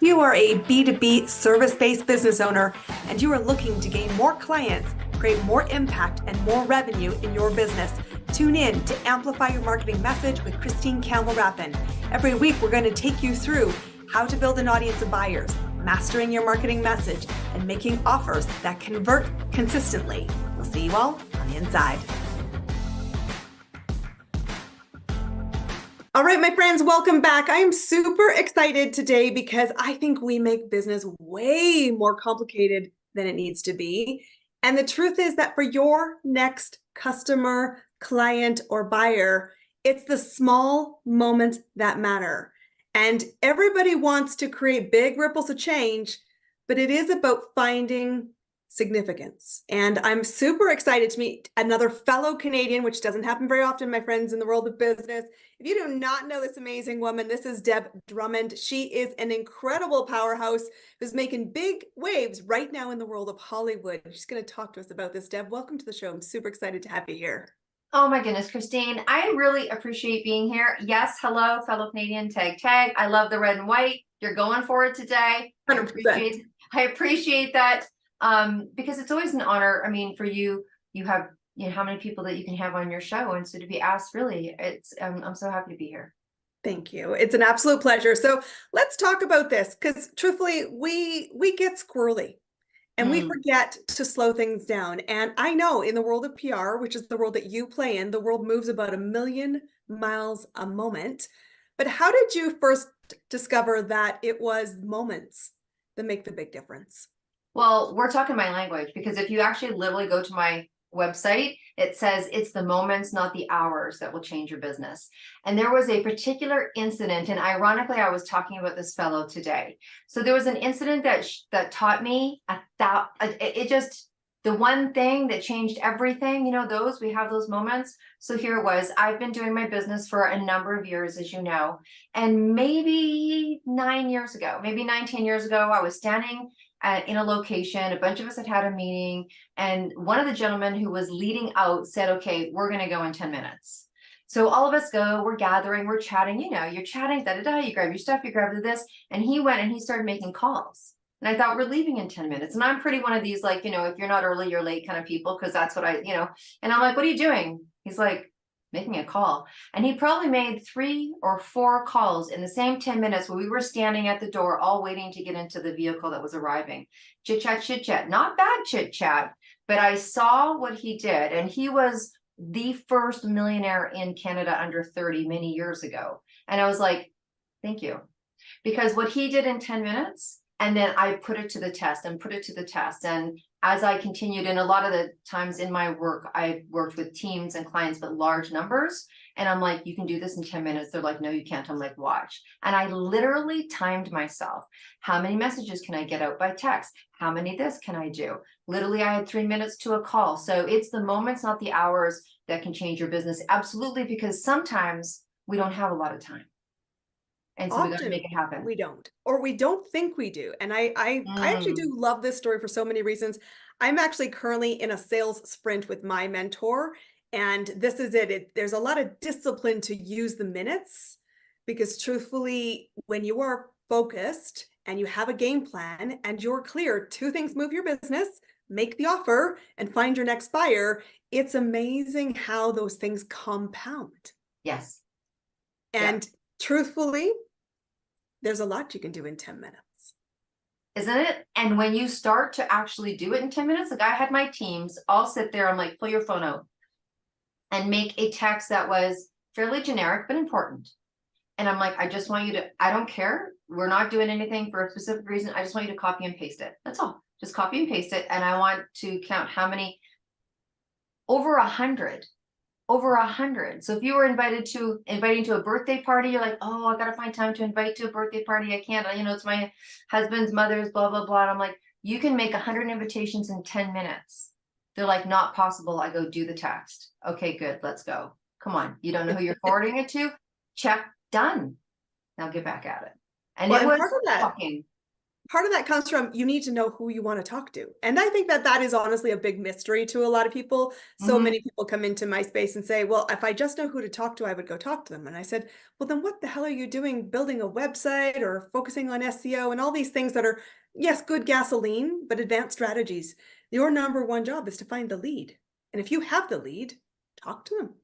You are a B2B service-based business owner and you are looking to gain more clients, create more impact and more revenue in your business. Tune in to Amplify Your Marketing Message with Campbell Rapin. Every week, we're going to take you through how to build an audience of buyers, mastering your marketing message, and making offers that convert consistently. We'll see you all on the inside. All right, my friends, welcome back. I am super excited today because I think we make business way more complicated than it needs to be. And the truth is that for your next customer, client, or buyer, it's the small moments that matter. And everybody wants to create big ripples of change, but it is about finding significance. And I'm super excited to meet another fellow Canadian, which doesn't happen very often, my friends, in the world of business. If you do not know this amazing woman, this is Drummond. She is an incredible powerhouse who's making big waves right now in the world of Hollywood. She's going to talk to us about this. Deb, welcome to the show. I'm super excited to have you here. Oh my goodness, Christine. I really appreciate being here. Yes, hello, fellow Canadian, tag. I love the red and white. You're going for it today. 100%. I appreciate that because it's always an honor. I mean, for you, you have, how many people that you can have on your show. And so to be asked, really, I'm so happy to be here. Thank you. It's an absolute pleasure. So let's talk about this because truthfully, we get squirrely. And we forget to slow things down. And I know in the world of PR, which is the world that you play in, the world moves about 1,000,000 miles a moment. But how did you first discover that it was moments that make the big difference? Well, we're talking my language because if you actually literally go to my website, it says it's the moments, not the hours, that will change your business. And there was a particular incident, and ironically, I was talking about this fellow today. So there was an incident that taught me the one thing that changed everything. We have those moments. So here it was. I've been doing my business for a number of years, as you know, and maybe 9 years ago, maybe 19 years ago, I was standing in a location. A bunch of us had a meeting, and one of the gentlemen who was leading out said, okay, we're going to go in 10 minutes. So all of us go, we're gathering, we're chatting, you're chatting, you grab your stuff, you grab this, and he went and he started making calls. And I thought, we're leaving in 10 minutes. And I'm pretty one of these, if you're not early, you're late kind of people, because that's what and I'm like, what are you doing? He's like, making a call. And he probably made 3 or 4 calls in the same 10 minutes where we were standing at the door, all waiting to get into the vehicle that was arriving. Chit chat, not bad chit chat, but I saw what he did. And he was the first millionaire in Canada under 30 many years ago. And I was like, thank you. Because what he did in 10 minutes, and then I put it to the test. And as I continued, and a lot of the times in my work, I've worked with teams and clients, but large numbers. And I'm like, you can do this in 10 minutes. They're like, no, you can't. I'm like, watch. And I literally timed myself. How many messages can I get out by text? How many this can I do? Literally, I had 3 minutes to a call. So it's the moments, not the hours, that can change your business. Absolutely. Because sometimes we don't have a lot of time. And so we got to make it happen. We don't, or we don't think we do. And I actually do love this story for so many reasons. I'm actually currently in a sales sprint with my mentor, and this is it. There's a lot of discipline to use the minutes because truthfully, when you are focused and you have a game plan and you're clear, 2 things move your business: make the offer and find your next buyer. It's amazing how those things compound. Yes. And truthfully, there's a lot you can do in 10 minutes. Isn't it? And when you start to actually do it in 10 minutes, I had my teams all sit there. I'm like, pull your phone out and make a text that was fairly generic, but important. And I'm like, I just want you to, I don't care. We're not doing anything for a specific reason. I just want you to copy and paste it. That's all. Just copy and paste it. And I want to count how many, over 100. Over 100. So if you were inviting to a birthday party, you're like, oh, I gotta find time to invite to a birthday party. I can't, it's my husband's mother's, blah, blah, blah. And I'm like, you can make 100 invitations in 10 minutes. They're like, not possible. I go, do the text. Okay, good. Let's go. Come on. You don't know who you're forwarding it to? Check, done. Now get back at it. And it was shocking. part of that comes from you need to know who you want to talk to. And I think that that is honestly a big mystery to a lot of people. So Mhm. many people come into my space and say, well, if I just know who to talk to, I would go talk to them. And I said, well, then what the hell are you doing building a website or focusing on SEO and all these things that are, yes, good gasoline, but advanced strategies. Your number one job is to find the lead. And if you have the lead, talk to them.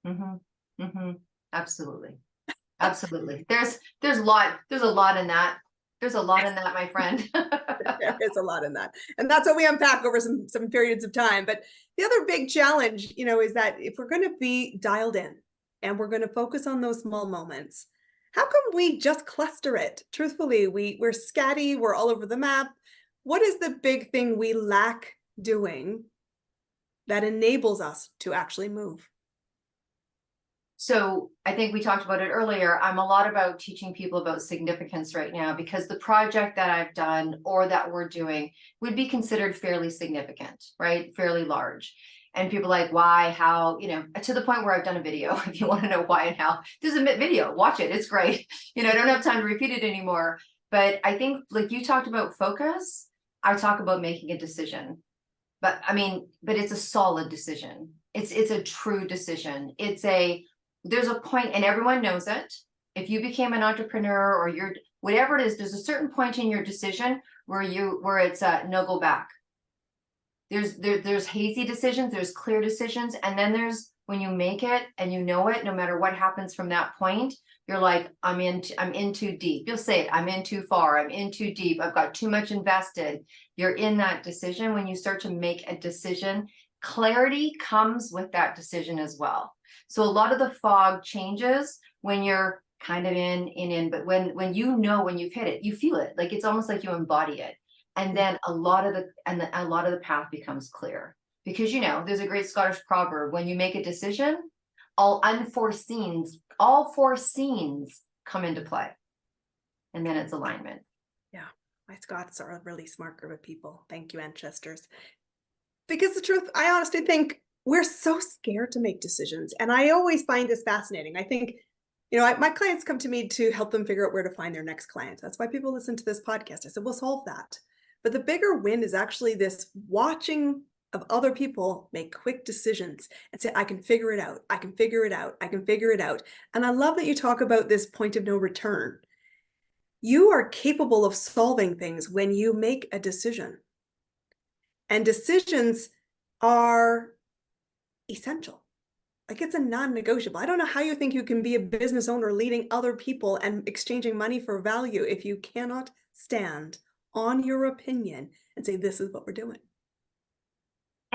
Mhm. Mhm. Absolutely. Absolutely. There's a lot in that. There's a lot in that, my friend. There is a lot in that. And that's what we unpack over some periods of time. But the other big challenge, is that if we're going to be dialed in and we're going to focus on those small moments, how come we just cluster it? Truthfully, we're scatty, we're all over the map. What is the big thing we lack doing that enables us to actually move? So I think we talked about it earlier. I'm a lot about teaching people about significance right now because the project that I've done or that we're doing would be considered fairly significant, right? Fairly large. And people are like, why, how, to the point where I've done a video. If you want to know why and how, there's a video, watch it. It's great. I don't have time to repeat it anymore. But I think like you talked about focus, I talk about making a decision. But it's a solid decision. It's a true decision. There's a point, and everyone knows it. If you became an entrepreneur or you're whatever it is, there's a certain point in your decision where it's no go back. There's hazy decisions, there's clear decisions, and then there's when you make it and you know it, no matter what happens from that point, you're like, I'm in too deep. You'll say it, I'm in too far, I'm in too deep, I've got too much invested. You're in that decision. When you start to make a decision, clarity comes with that decision as well. So a lot of the fog changes when you're kind of in, but when when you've hit it, you feel it. Like it's almost like you embody it. And then a lot of the path becomes clear. Because there's a great Scottish proverb, when you make a decision, all four scenes come into play. And then it's alignment. Yeah, my Scots are a really smart group of people. Thank you, ancestors. Because the truth, I honestly think we're so scared to make decisions. And I always find this fascinating. I think, my clients come to me to help them figure out where to find their next client. That's why people listen to this podcast. I said, we'll solve that. But the bigger win is actually this watching of other people make quick decisions and say, I can figure it out. I can figure it out. I can figure it out. And I love that you talk about this point of no return. You are capable of solving things when you make a decision. And decisions are essential. Like it's a non-negotiable. I don't know how you think you can be a business owner leading other people and exchanging money for value if you cannot stand on your opinion and say, this is what we're doing.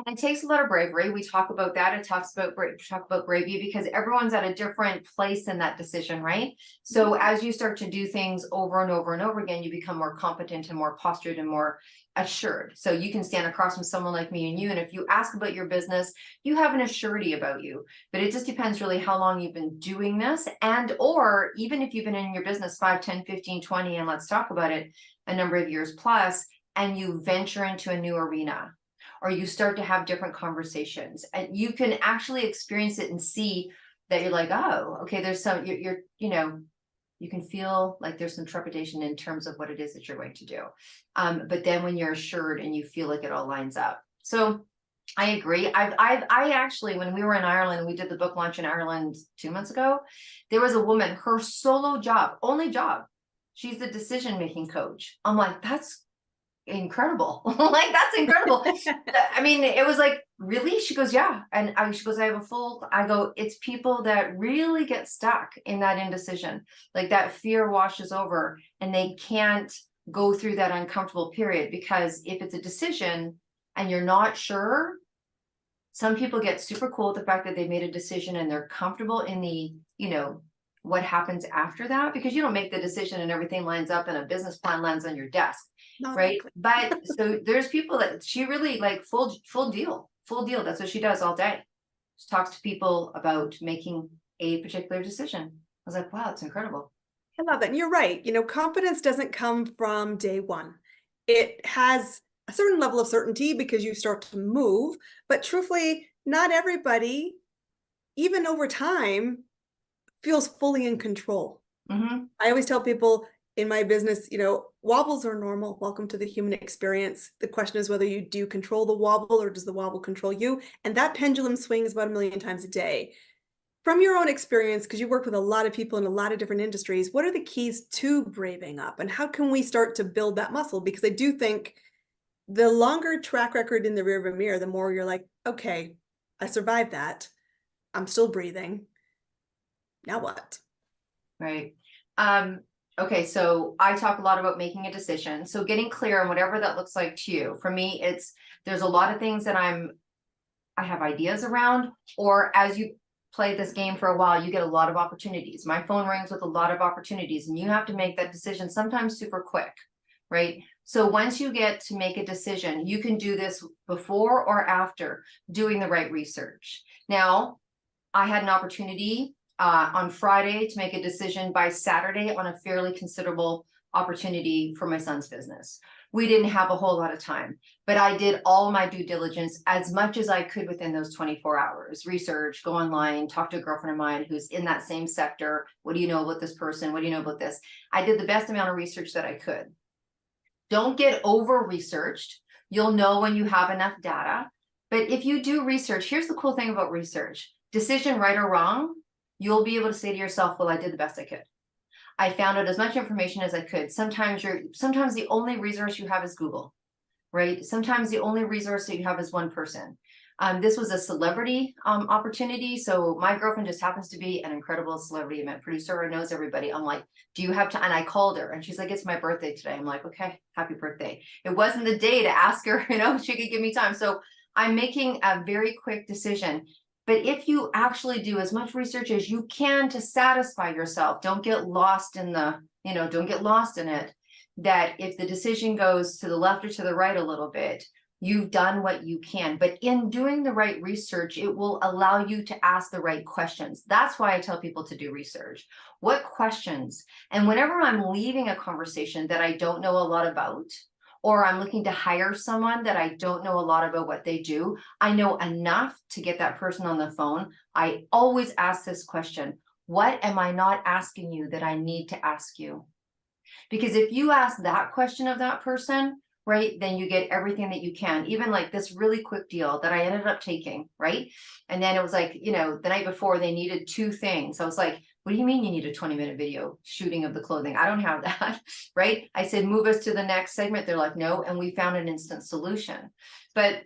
And it takes a lot of bravery. We talk about that. It talks about talk about bravery because everyone's at a different place in that decision, right? So as you start to do things over and over and over again, you become more competent and more postured and more assured. So you can stand across from someone like me and you, and if you ask about your business, you have an assurity about you. But it just depends really how long you've been doing this, and or even if you've been in your business 5, 10, 15, 20, and let's talk about it, a number of years plus, and you venture into a new arena, or you start to have different conversations, and you can actually experience it and see that you're like, oh, okay, there's some, you can feel like there's some trepidation in terms of what it is that you're going to do. But then when you're assured and you feel like it all lines up. So I agree. I actually, when we were in Ireland, we did the book launch in Ireland 2 months ago, there was a woman, her solo job, only job, she's the decision-making coach. I'm like, that's incredible. Like, that's incredible. It was like, really? She goes, yeah. And she goes, I go, it's people that really get stuck in that indecision. Like that fear washes over and they can't go through that uncomfortable period, because if it's a decision and you're not sure, some people get super cool with the fact that they made a decision and they're comfortable in the, what happens after that, because you don't make the decision and everything lines up and a business plan lands on your desk. Not right. likely. But so there's people that she really like full deal. That's what she does all day. She talks to people about making a particular decision. I was like, wow, it's incredible. I love it. And you're right. Confidence doesn't come from day one. It has a certain level of certainty because you start to move, but truthfully, not everybody, even over time, feels fully in control. Mm-hmm. I always tell people in my business, Wobbles are normal. Welcome to the human experience. The question is whether you do control the wobble or does the wobble control you? And that pendulum swings about 1,000,000 times a day. From your own experience, because you work with a lot of people in a lot of different industries, what are the keys to braving up and how can we start to build that muscle? Because I do think the longer track record in the rearview mirror, the more you're like, okay, I survived that. I'm still breathing. Now what? Right. Okay, so I talk a lot about making a decision. So getting clear on whatever that looks like to you. For me, there's a lot of things that I have ideas around, or as you play this game for a while, you get a lot of opportunities. My phone rings with a lot of opportunities, and you have to make that decision sometimes super quick, right? So once you get to make a decision, you can do this before or after doing the right research. Now, I had an opportunity on Friday to make a decision by Saturday on a fairly considerable opportunity for my son's business. We didn't have a whole lot of time, but I did all my due diligence as much as I could within those 24 hours. Research, go online, talk to a girlfriend of mine who's in that same sector. What do you know about this person? What do you know about this? I did the best amount of research that I could. Don't get over researched. You'll know when you have enough data. But if you do research, here's the cool thing about research. Decision right or wrong, you'll be able to say to yourself, well, I did the best I could. I found out as much information as I could. Sometimes the only resource you have is Google, right? Sometimes the only resource that you have is one person. This was a celebrity opportunity. So my girlfriend just happens to be an incredible celebrity event producer and knows everybody. I'm like, do you have time? And I called her and she's like, it's my birthday today. I'm like, okay, happy birthday. It wasn't the day to ask her, she could give me time. So I'm making a very quick decision. But if you actually do as much research as you can to satisfy yourself, don't get lost in don't get lost in it, that if the decision goes to the left or to the right a little bit, you've done what you can. But in doing the right research, it will allow you to ask the right questions. That's why I tell people to do research. What questions? And whenever I'm leaving a conversation that I don't know a lot about, or I'm looking to hire someone that I don't know a lot about what they do, I know enough to get that person on the phone. I always ask this question: what am I not asking you that I need to ask you? Because if you ask that question of that person, right, then you get everything that you can. Even like this really quick deal that I ended up taking, right? And then it was like, the night before they needed two things. I was like, what do you mean you need a 20-minute video shooting of the clothing? I don't have that, right? I said, move us to the next segment. They're like, no. And we found an instant solution. But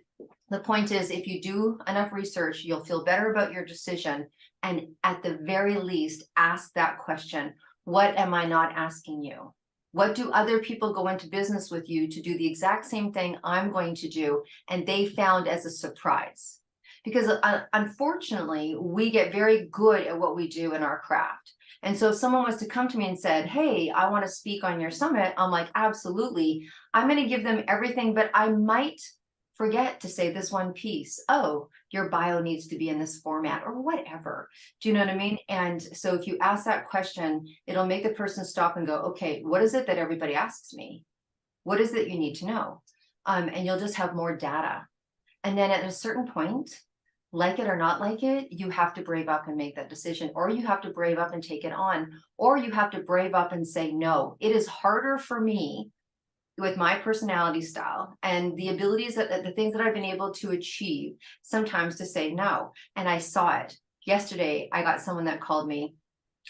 the point is, if you do enough research, you'll feel better about your decision. And at the very least, ask that question: what am I not asking you? What do other people go into business with you to do the exact same thing I'm going to do, and they found as a surprise? Because unfortunately, we get very good at what we do in our craft. And so if someone was to come to me and said, hey, I want to speak on your summit, I'm like, absolutely. I'm going to give them everything, but I might forget to say this one piece. Oh, your bio needs to be in this format or whatever. Do you know what I mean? And so if you ask that question, it'll make the person stop and go, okay, what is it that everybody asks me? What is it you need to know? And you'll just have more data. And then at a certain point, like it or not like it, you have to brave up and make that decision, or you have to brave up and take it on, or you have to brave up and say no. It is harder for me with my personality style and the abilities the things that I've been able to achieve sometimes to say no. And I saw it yesterday. I got someone that called me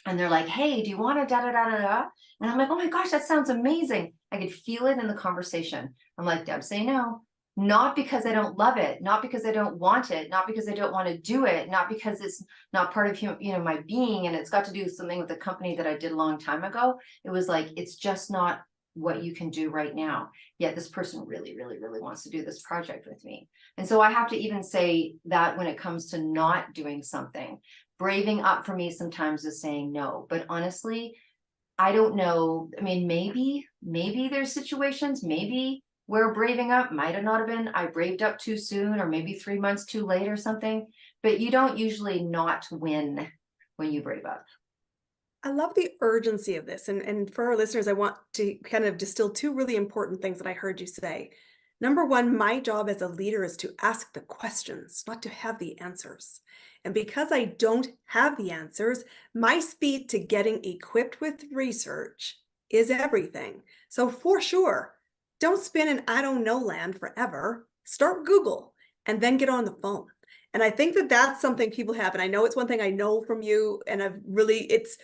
and they're like, hey, do you want to da da da da da? And I'm like, oh my gosh, that sounds amazing. I could feel it in the conversation. I'm like, Deb, say no. Not because I don't love it, not because I don't want it, not because I don't want to do it, not because it's not part of my being and it's got to do something with the company that I did a long time ago. It was like, it's just not what you can do right now. Yet this person really, really, really wants to do this project with me. And so I have to even say that when it comes to not doing something, braving up for me sometimes is saying no. But honestly, I don't know. I mean, maybe there's situations, maybe where braving up might have not have been, I braved up too soon, or maybe 3 months too late or something, but you don't usually not win when you brave up. I love the urgency of this. And for our listeners, I want to kind of distill two really important things that I heard you say. Number one, my job as a leader is to ask the questions, not to have the answers. And because I don't have the answers, my speed to getting equipped with research is everything. So for sure, don't spin in I don't know land forever. Start Google and then get on the phone. And I think that that's something people have. And I know it's one thing I know from you, and I've really, it's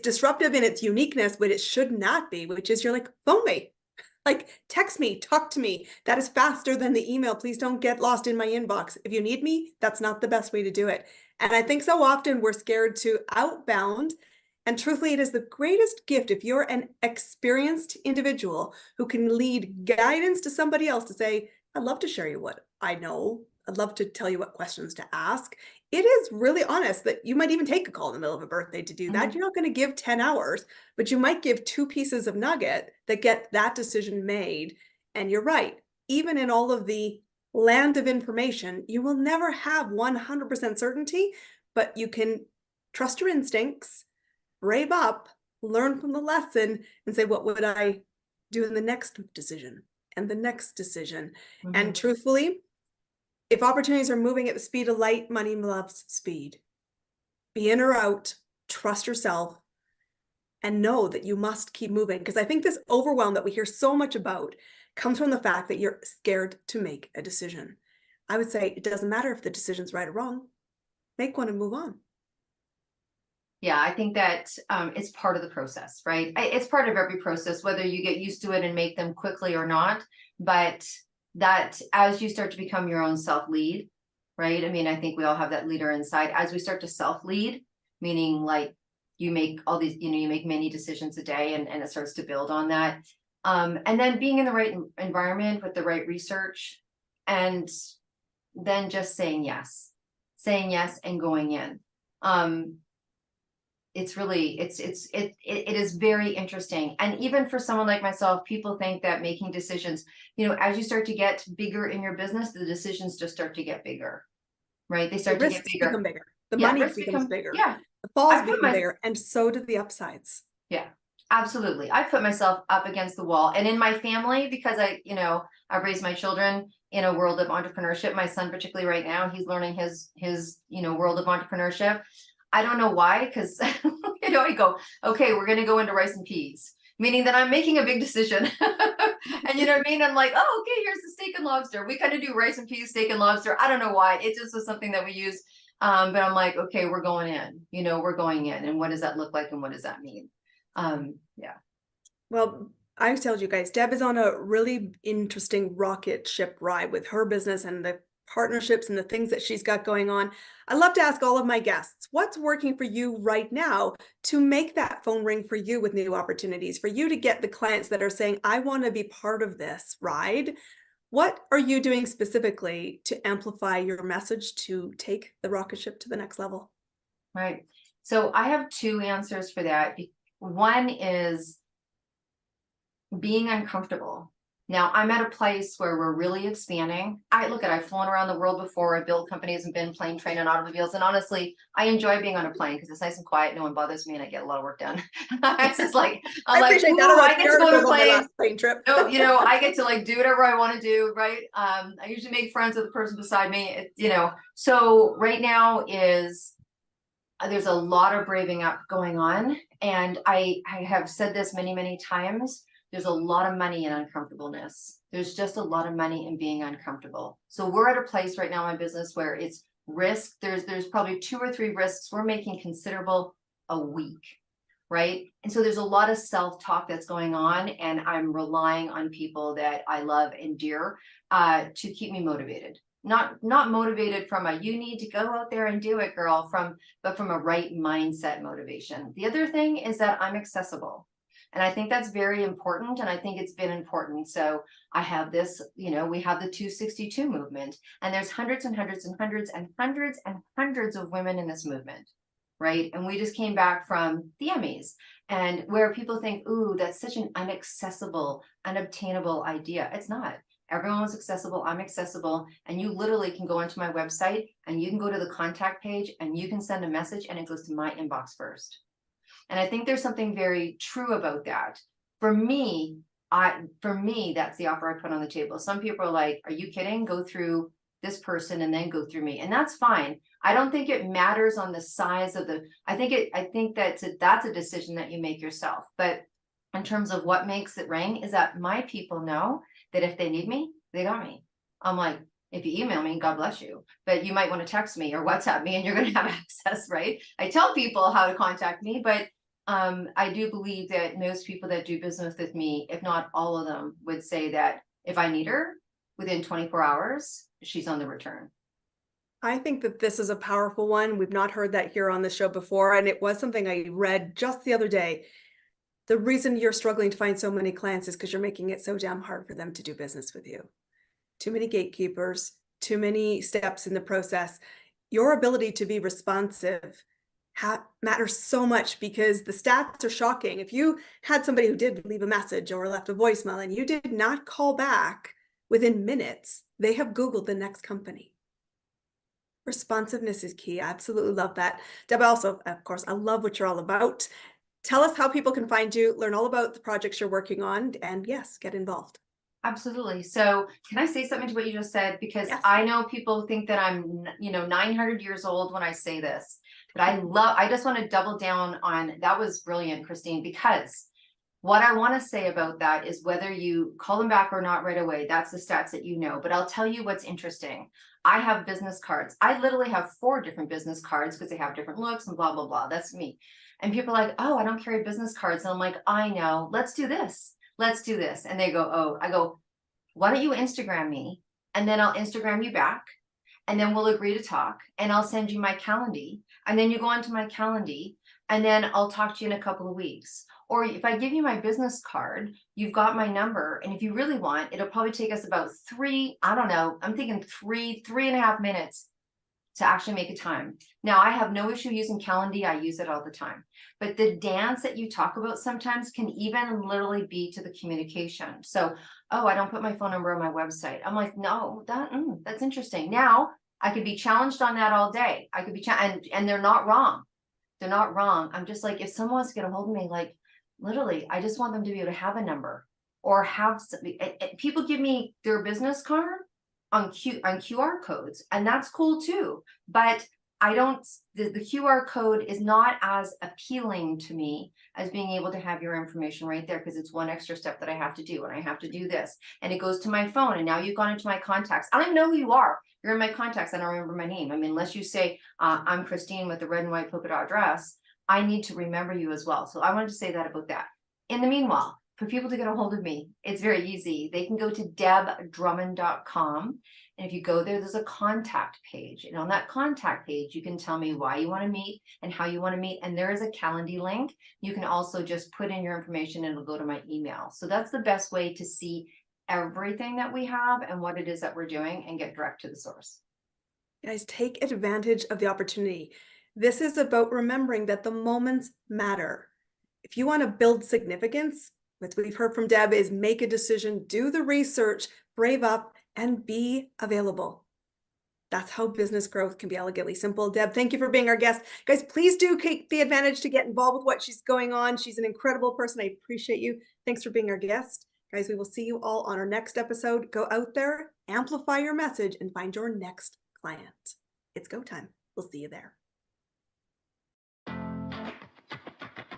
disruptive in its uniqueness, but it should not be, which is you're like, phone me. Like, text me, talk to me. That is faster than the email. Please don't get lost in my inbox. If you need me, that's not the best way to do it. And I think so often we're scared to outbound. And truthfully, it is the greatest gift if you're an experienced individual who can lead guidance to somebody else to say, I'd love to share you what I know. I'd love to tell you what questions to ask. It is really honest that you might even take a call in the middle of a birthday to do that. Mhm. You're not going to give 10 hours, but you might give 2 pieces of nugget that get that decision made. And you're right. Even in all of the land of information, you will never have 100% certainty, but you can trust your instincts, brave up, learn from the lesson, and say, what would I do in the next decision and the next decision? And Mhm. truthfully, if opportunities are moving at the speed of light, money loves speed. Be in or out, trust yourself, and know that you must keep moving. Because I think this overwhelm that we hear so much about comes from the fact that you're scared to make a decision. I would say it doesn't matter if the decision's right or wrong. Make one and move on. Yeah, I think that it's part of the process, right? It's part of every process, whether you get used to it and make them quickly or not. But that as you start to become your own self lead, right? I mean, I think we all have that leader inside. As we start to self lead, meaning like you make all these, you make many decisions a day, and it starts to build on that. And then being in the right environment with the right research, and then just saying yes and going in. Um, it's really it is very interesting. And even for someone like myself, people think that making decisions, as you start to get bigger in your business, the decisions just start to get bigger, right? They The start to get risks bigger. become bigger. The Yeah, money risks becomes become, bigger. yeah. The falls I put become my bigger. And so do the upsides. Yeah, absolutely. I put myself up against the wall. And in my family, because I raised my children in a world of entrepreneurship. My son, particularly right now, he's learning his world of entrepreneurship. I don't know why, because I go, okay, we're gonna go into rice and peas, meaning that I'm making a big decision. And you know what I mean? I'm like, oh, okay, here's the steak and lobster. We kind of do rice and peas, steak and lobster. I don't know why. It just was something that we use. But I'm like, okay, we're going in, we're going in. And what does that look like? And what does that mean? Yeah. Well, I told you guys, Deb is on a really interesting rocket ship ride with her business and the partnerships and the things that she's got going on. I love to ask all of my guests, what's working for you right now to make that phone ring for you with new opportunities, for you to get the clients that are saying, I want to be part of this ride? What are you doing specifically to amplify your message to take the rocket ship to the next level? Right. So I have two answers for that. One is being uncomfortable. Now I'm at a place where we're really expanding. I've flown around the world before. I've built companies and been plane trained in automobiles. And honestly, I enjoy being on a plane because it's nice and quiet. No one bothers me and I get a lot of work done. It's just like, I'm I like, appreciate that. I ooh, wrote I three get to go on articles a on my plane. last plane trip. No, I get to like do whatever I want to do, right? I usually make friends with the person beside me, So right now is there's a lot of braving up going on. And I have said this many, many times. There's a lot of money in uncomfortableness. There's just a lot of money in being uncomfortable. So we're at a place right now in my business where it's risk. There's probably 2 or 3 risks we're making considerable a week, right? And so there's a lot of self-talk that's going on, and I'm relying on people that I love and dear to keep me motivated. Not motivated from a you need to go out there and do it, girl, but from a right mindset motivation. The other thing is that I'm accessible. And I think that's very important. And I think it's been important. So I have this, we have the 262 movement, and there's hundreds and hundreds and hundreds and hundreds and hundreds of women in this movement. Right. And we just came back from the Emmys, and where people think, ooh, that's such an inaccessible, unobtainable idea. It's not. Everyone was accessible. I'm accessible. And you literally can go onto my website and you can go to the contact page and you can send a message and it goes to my inbox first. And I think there's something very true about that. For me, that's the offer I put on the table. Some people are like, are you kidding? Go through this person and then go through me. And that's fine. I don't think it matters on the size of I think that's a decision that you make yourself. But in terms of what makes it ring is that my people know that if they need me, they got me. I'm like, if you email me, God bless you, but you might want to text me or WhatsApp me and you're going to have access, right? I tell people how to contact me, but I do believe that most people that do business with me, if not all of them, would say that if I need her within 24 hours, she's on the return. I think that this is a powerful one. We've not heard that here on the show before, and it was something I read just the other day. The reason you're struggling to find so many clients is because you're making it so damn hard for them to do business with you. Too many gatekeepers, too many steps in the process. Your ability to be responsive matters so much because the stats are shocking. If you had somebody who did leave a message or left a voicemail and you did not call back within minutes, they have Googled the next company. Responsiveness is key. I absolutely love that. Deb, also, of course, I love what you're all about. Tell us how people can find you, learn all about the projects you're working on, and yes, get involved. Absolutely. So can I say something to what you just said? Because Yes. I know people think that I'm, 900 years old when I say this, but I just want to double down on, that was brilliant, Christine, because what I want to say about that is whether you call them back or not right away, that's the stats that you know. But I'll tell you what's interesting. I have business cards. I literally have 4 different business cards because they have different looks and blah, blah, blah. That's me. And people are like, oh, I don't carry business cards. And I'm like, I know, let's do this. Let's do this. And they go, oh, I go, why don't you Instagram me? And then I'll Instagram you back. And then we'll agree to talk. And I'll send you my calendar. And then you go onto my calendar. And then I'll talk to you in a couple of weeks. Or if I give you my business card, you've got my number. And if you really want, it'll probably take us about 3, I don't know, I'm thinking 3.5 minutes to actually make a time. Now, I have no issue using Calendly. I use it all the time. But the dance that you talk about sometimes can even literally be to the communication. So, oh, I don't put my phone number on my website. I'm like, no, that's interesting. Now, I could be challenged on that all day. I could be and they're not wrong. They're not wrong. I'm just like, if someone wants to get a hold of me, like, literally, I just want them to be able to have a number or have something. People give me their business card on QR codes, and that's cool too. But I don't, the QR code is not as appealing to me as being able to have your information right there, because it's one extra step that I have to do, and I have to do this, and it goes to my phone, and now you've gone into my contacts. I don't even know who you are. You're in my contacts. I don't remember my name. I mean, unless you say, I'm Christine with the red and white polka dot dress, I need to remember you as well. So I wanted to say that about that. In the meanwhile, for people to get a hold of me, it's very easy. They can go to debdrummond.com. And if you go there, there's a contact page. And on that contact page, you can tell me why you want to meet and how you want to meet. And there is a Calendly link. You can also just put in your information and it'll go to my email. So that's the best way to see everything that we have and what it is that we're doing and get direct to the source. Guys, take advantage of the opportunity. This is about remembering that the moments matter. If you want to build significance, what we've heard from Deb is make a decision, do the research, brave up, and be available. That's how business growth can be elegantly simple. Deb, thank you for being our guest. Guys, please do take the advantage to get involved with what she's going on. She's an incredible person. I appreciate you. Thanks for being our guest. Guys, we will see you all on our next episode. Go out there, amplify your message, and find your next client. It's go time. We'll see you there.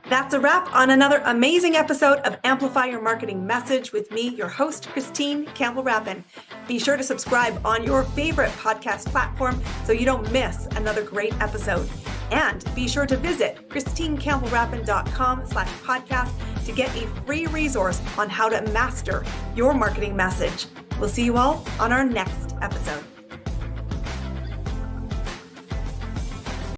That's a wrap on another amazing episode of Amplify Your Marketing Message with me, your host, Christine Campbell Rapin. Be sure to subscribe on your favorite podcast platform so you don't miss another great episode. And be sure to visit christinecampbellrapin.com/podcast to get a free resource on how to master your marketing message. We'll see you all on our next episode.